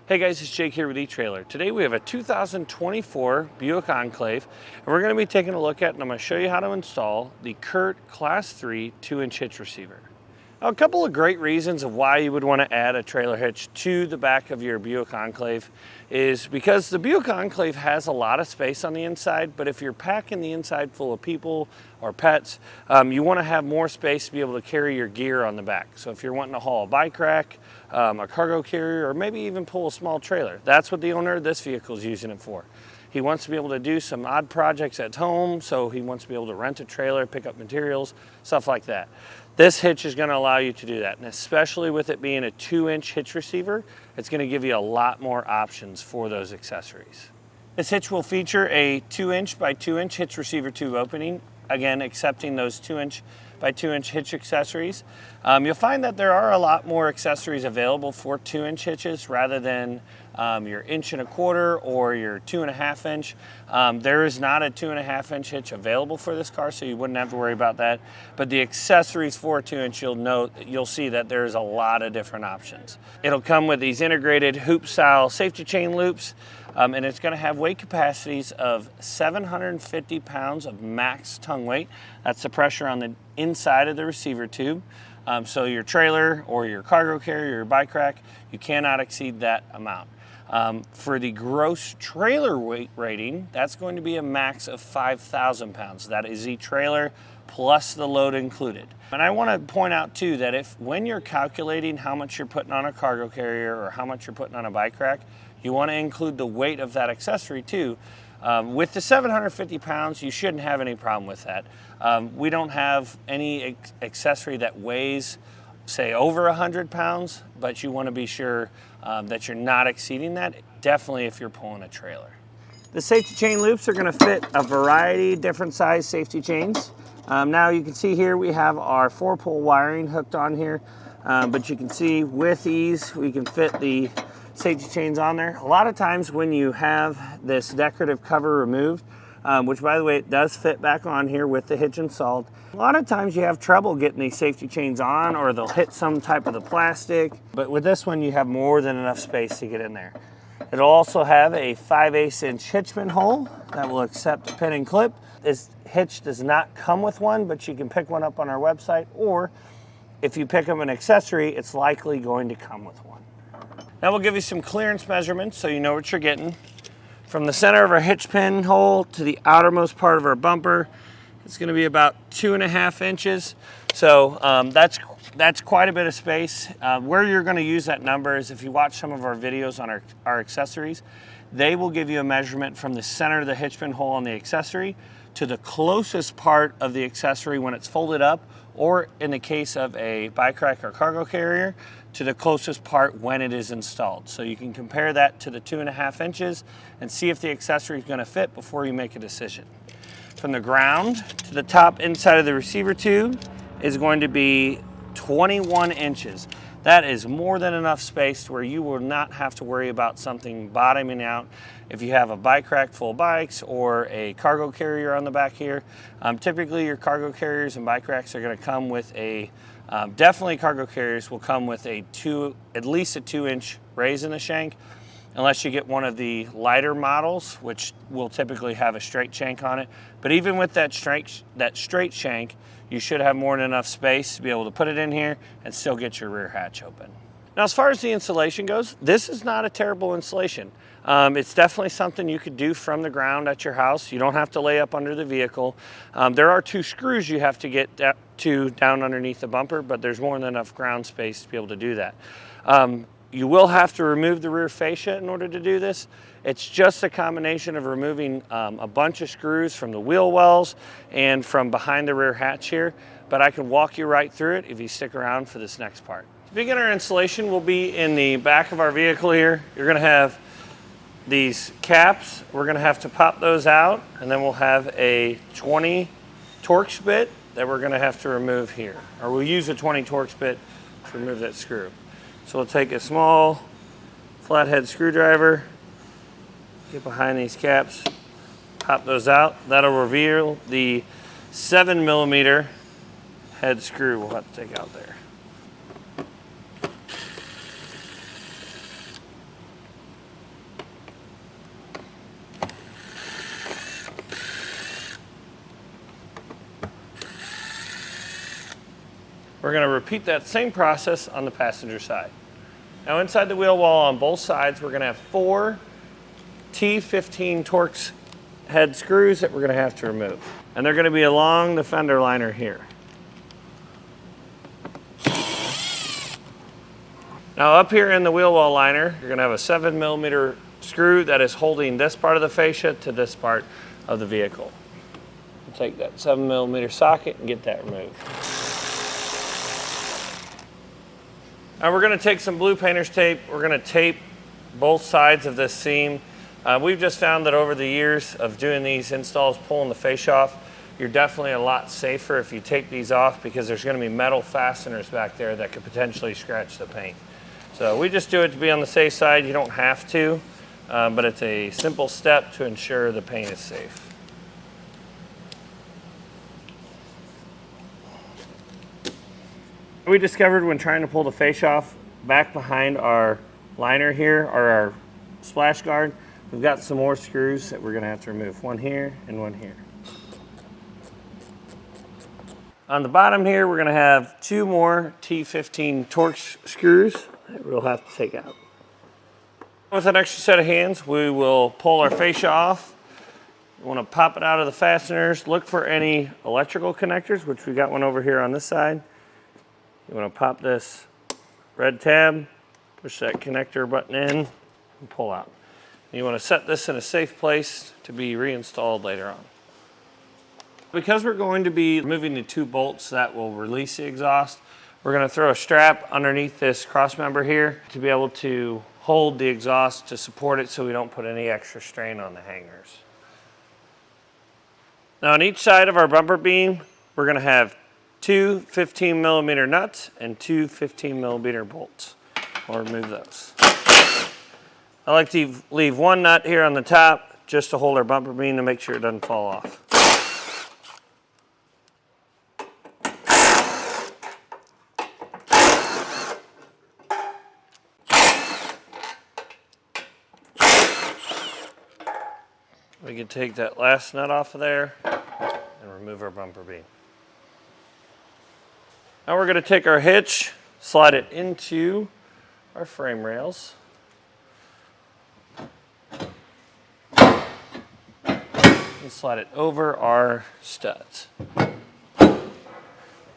Hey guys, it's Jake here with eTrailer. Today we have a 2024 Buick Enclave, and we're going to be taking a look at, and I'm going to show you how to install the CURT Class 3 2-inch hitch receiver. Now, a couple of great reasons of why you would want to add a trailer hitch to the back of your Buick Enclave is because the Buick Enclave has a lot of space on the inside, but if you're packing the inside full of people or pets, you want to have more space to be able to carry your gear on the back. So if you're wanting to haul a bike rack, a cargo carrier, or maybe even pull a small trailer, that's what the owner of this vehicle is using it for. He wants to be able to do some odd projects at home, so he wants to be able to rent a trailer, pick up materials, stuff like that. This hitch is going to allow you to do that, and especially with it being a 2-inch hitch receiver, it's going to give you a lot more options for those accessories. This hitch will feature a 2-inch by 2-inch hitch receiver tube opening, again accepting those 2-inch by 2-inch hitch accessories. You'll find that there are a lot more accessories available for 2-inch hitches rather than your 1.25 inch or your 2.5 inch. There is not a 2.5 inch hitch available for this car, so you wouldn't have to worry about that. But the accessories for a 2-inch, you'll see that there's a lot of different options. It'll come with these integrated hoop style safety chain loops. And it's going to have weight capacities of 750 pounds of max tongue weight. That's the pressure on the inside of the receiver tube. So your trailer or your cargo carrier or your bike rack, you cannot exceed that amount. For the gross trailer weight rating, that's going to be a max of 5,000 pounds. That is the trailer plus the load included. And I want to point out too that when you're calculating how much you're putting on a cargo carrier or how much you're putting on a bike rack, you want to include the weight of that accessory too. With the 750 pounds, you shouldn't have any problem with that. We don't have any accessory that weighs, say, over 100 pounds, but you want to be sure that you're not exceeding that, definitely if you're pulling a trailer. The safety chain loops are going to fit a variety of different size safety chains. Now you can see here we have our 4-pole wiring hooked on here, but you can see with ease we can fit the safety chains on there. A lot of times when you have this decorative cover removed, which by the way it does fit back on here with the hitch installed, a lot of times you have trouble getting these safety chains on, or they'll hit some type of the plastic, but with this one you have more than enough space to get in there. It'll also have a 5/8 inch hitch pin hole that will accept the pin and clip. This hitch does not come with one, but you can pick one up on our website, or if you pick up an accessory, it's likely going to come with one. Now we'll give you some clearance measurements so you know what you're getting. From the center of our hitch pin hole to the outermost part of our bumper, it's going to be about 2.5 inches. So that's quite a bit of space. Where you're going to use that number is if you watch some of our videos on our accessories, they will give you a measurement from the center of the hitch pin hole on the accessory to the closest part of the accessory when it's folded up, or in the case of a bike rack or cargo carrier, to the closest part when it is installed. So you can compare that to the 2.5 inches and see if the accessory is going to fit before you make a decision. From the ground to the top inside of the receiver tube is going to be 21 inches. That is more than enough space where you will not have to worry about something bottoming out if you have a bike rack full of bikes or a cargo carrier on the back here. Typically your cargo carriers and bike racks are going to come with definitely cargo carriers will come with at least a 2-inch raise in the shank, unless you get one of the lighter models, which will typically have a straight shank on it. But even with that straight shank, you should have more than enough space to be able to put it in here and still get your rear hatch open. Now, as far as the installation goes, this is not a terrible installation. It's definitely something you could do from the ground at your house. You don't have to lay up under the vehicle. There are 2 screws you have to get down underneath the bumper, but there's more than enough ground space to be able to do that. You will have to remove the rear fascia in order to do this. It's just a combination of removing a bunch of screws from the wheel wells and from behind the rear hatch here, but I can walk you right through it if you stick around for this next part. Beginner installation will be in the back of our vehicle here. You're going to have these caps. We're going to have to pop those out, and then we'll have a 20 Torx bit that we're going to have to remove here, or we'll use a 20 Torx bit to remove that screw. So we'll take a small flathead screwdriver, get behind these caps, pop those out. That'll reveal the 7mm head screw we'll have to take out there. We're going to repeat that same process on the passenger side. Now inside the wheel well on both sides, we're going to have 4 T15 Torx head screws that we're going to have to remove. And they're going to be along the fender liner here. Now up here in the wheel well liner, you're going to have a 7mm screw that is holding this part of the fascia to this part of the vehicle. We'll take that 7mm socket and get that removed. Now we're going to take some blue painter's tape. We're going to tape both sides of this seam. We've just found that over the years of doing these installs, pulling the fascia off, you're definitely a lot safer if you take these off because there's going to be metal fasteners back there that could potentially scratch the paint. So we just do it to be on the safe side. You don't have to, but it's a simple step to ensure the paint is safe. We discovered when trying to pull the fascia off, back behind our liner here, or our splash guard, we've got some more screws that we're going to have to remove. One here and one here. On the bottom here, we're going to have 2 more T15 Torx screws that we'll have to take out. With an extra set of hands, we will pull our fascia off. You want to pop it out of the fasteners. Look for any electrical connectors, which we got one over here on this side. You want to pop this red tab, push that connector button in, and pull out. You want to set this in a safe place to be reinstalled later on. Because we're going to be removing the 2 bolts that will release the exhaust, we're going to throw a strap underneath this cross member here to be able to hold the exhaust to support it so we don't put any extra strain on the hangers. Now on each side of our bumper beam, we're going to have 2 15mm nuts and 2 15mm bolts. We'll remove those. I like to leave 1 nut here on the top just to hold our bumper beam to make sure it doesn't fall off. We can take that last nut off of there and remove our bumper beam. Now we're going to take our hitch, slide it into our frame rails. And slide it over our studs.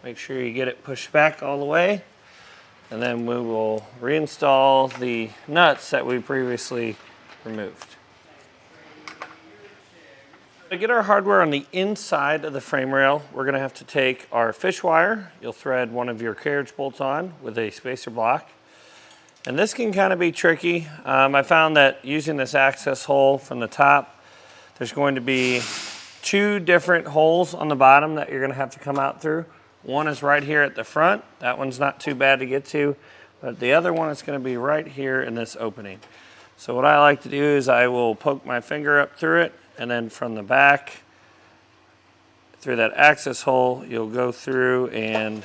Make sure you get it pushed back all the way. And then we will reinstall the nuts that we previously removed. To get our hardware on the inside of the frame rail, we're going to have to take our fish wire. You'll thread one of your carriage bolts on with a spacer block. And this can kind of be tricky. I found that using this access hole from the top, there's going to be 2 different holes on the bottom that you're going to have to come out through. One is right here at the front. That one's not too bad to get to. But the other one is going to be right here in this opening. So what I like to do is I will poke my finger up through it, and then from the back, through that access hole, you'll go through and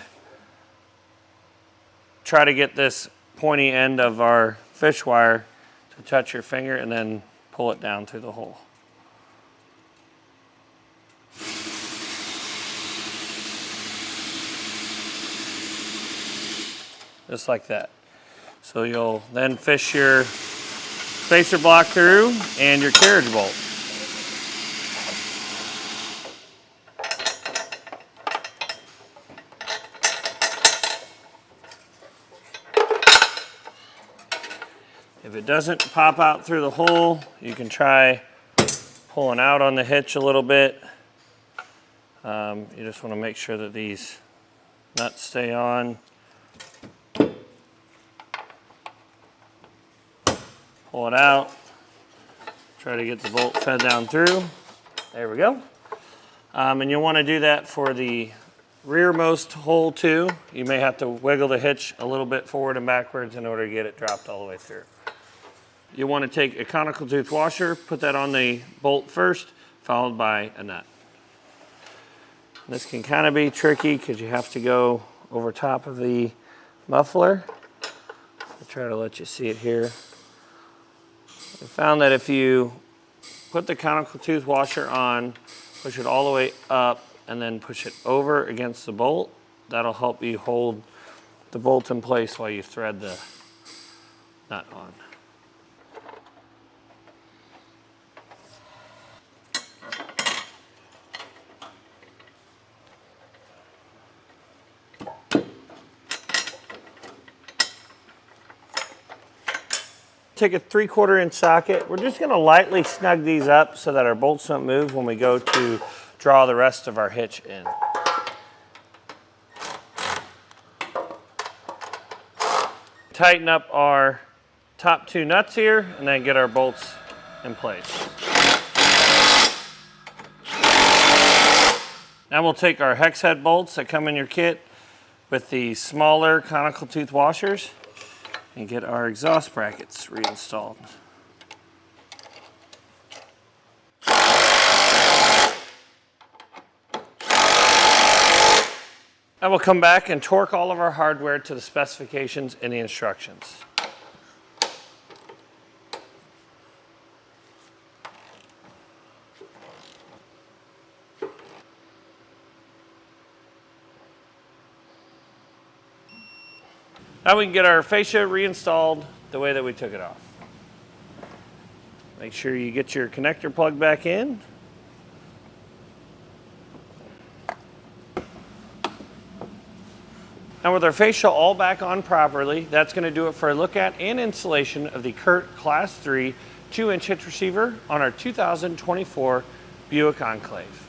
try to get this pointy end of our fish wire to touch your finger and then pull it down through the hole. Just like that. So you'll then fish your spacer block through and your carriage bolt. If it doesn't pop out through the hole, you can try pulling out on the hitch a little bit. You just want to make sure that these nuts stay on. Pull it out. Try to get the bolt fed down through. There we go. And you'll want to do that for the rearmost hole too. You may have to wiggle the hitch a little bit forward and backwards in order to get it dropped all the way through. You want to take a conical tooth washer, put that on the bolt first, followed by a nut. This can kind of be tricky because you have to go over top of the muffler. I'll try to let you see it here. I found that if you put the conical tooth washer on, push it all the way up, and then push it over against the bolt, That'll help you hold the bolt in place while you thread the nut on. Take a 3/4 inch socket. We're just gonna lightly snug these up so that our bolts don't move when we go to draw the rest of our hitch in. Tighten up our top 2 nuts here and then get our bolts in place. Now we'll take our hex head bolts that come in your kit with the smaller conical tooth washers and get our exhaust brackets reinstalled. Now we'll come back and torque all of our hardware to the specifications and the instructions. Now we can get our fascia reinstalled the way that we took it off. Make sure you get your connector plugged back in. Now with our fascia all back on properly, that's going to do it for a look at and installation of the CURT Class 3 2-inch hitch receiver on our 2024 Buick Enclave.